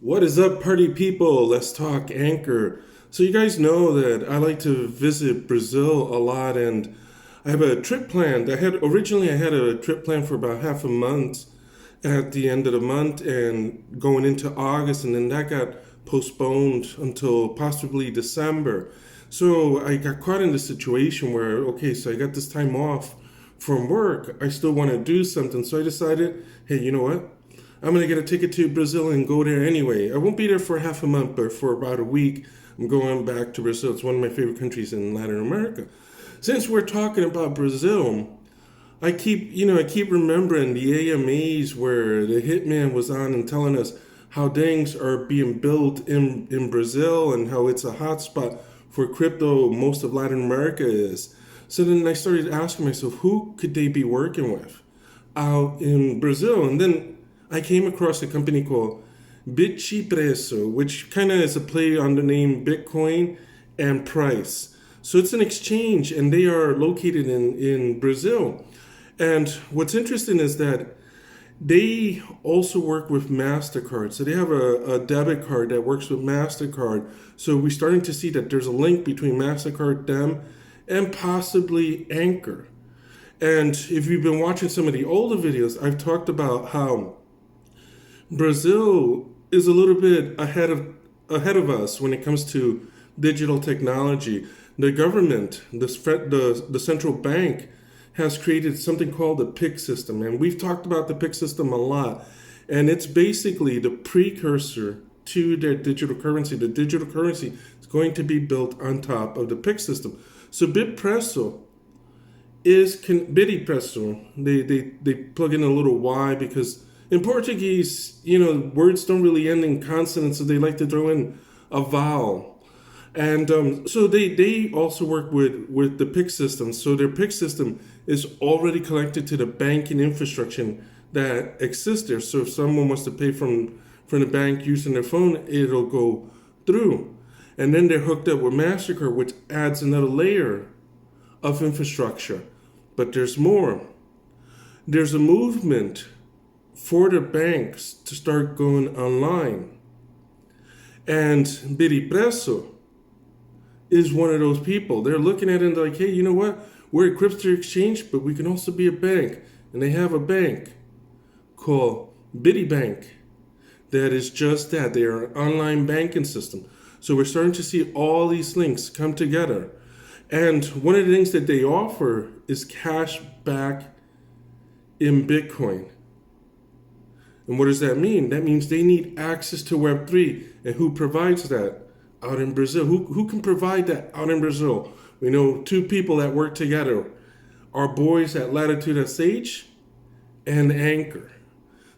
What is up, party people? Let's talk ANKR. So you guys know that I like to visit Brazil a lot, and I have a trip planned. I had a trip planned for about half a month at the end of the month and going into August, and then that got postponed until possibly December. So I got caught in the situation where, okay, so I got this time off from work. I still want to do something. So I decided, hey, you know what? I'm going to get a ticket to Brazil and go there anyway. I won't be there for half a month, but for about a week, I'm going back to Brazil. It's one of my favorite countries in Latin America. Since we're talking about Brazil, I keep remembering the AMAs where the hitman was on and telling us how things are being built in Brazil and how it's a hotspot for crypto. Most of Latin America is. So then I started asking myself, who could they be working with out in Brazil? And then I came across a company called Bitypreco, which kind of is a play on the name Bitcoin and price. So it's an exchange, and they are located in Brazil. And what's interesting is that they also work with Mastercard. So they have a debit card that works with Mastercard. So we're starting to see that there's a link between Mastercard, them, and possibly ANKR. And if you've been watching some of the older videos, I've talked about how Brazil is a little bit ahead of us when it comes to digital technology. The government, the central bank, has created something called the PIC system, and we've talked about the PIC system a lot. And it's basically the precursor to their digital currency. The digital currency is going to be built on top of the PIC system. So Bitypreco. They plug in a little Y because in Portuguese, words don't really end in consonants, so they like to throw in a vowel. And so they also work with the PIC system. So their PIC system is already connected to the banking infrastructure that exists there. So if someone wants to pay from the bank using their phone, it'll go through. And then they're hooked up with MasterCard, which adds another layer of infrastructure. But there's more. There's a movement for the banks to start going online. And Bitypreco is one of those people. They're looking at it and they're like, hey, you know what? We're a crypto exchange, but we can also be a bank. And they have a bank called BityBank that is just that. They are an online banking system. So we're starting to see all these links come together. And one of the things that they offer is cash back in Bitcoin. And what does that mean? That means they need access to Web3. And who provides that? Out in Brazil. Who can provide that out in Brazil? We know two people that work together. Our boys at Latitude SH and ANKR.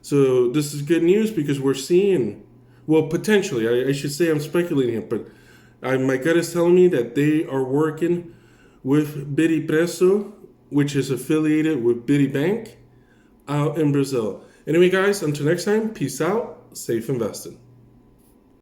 So this is good news because we're seeing, well, potentially, I should say I'm speculating here, but my gut is telling me that they are working with Bitypreco, which is affiliated with BityBank out in Brazil. Anyway, guys, until next time, peace out, safe investing.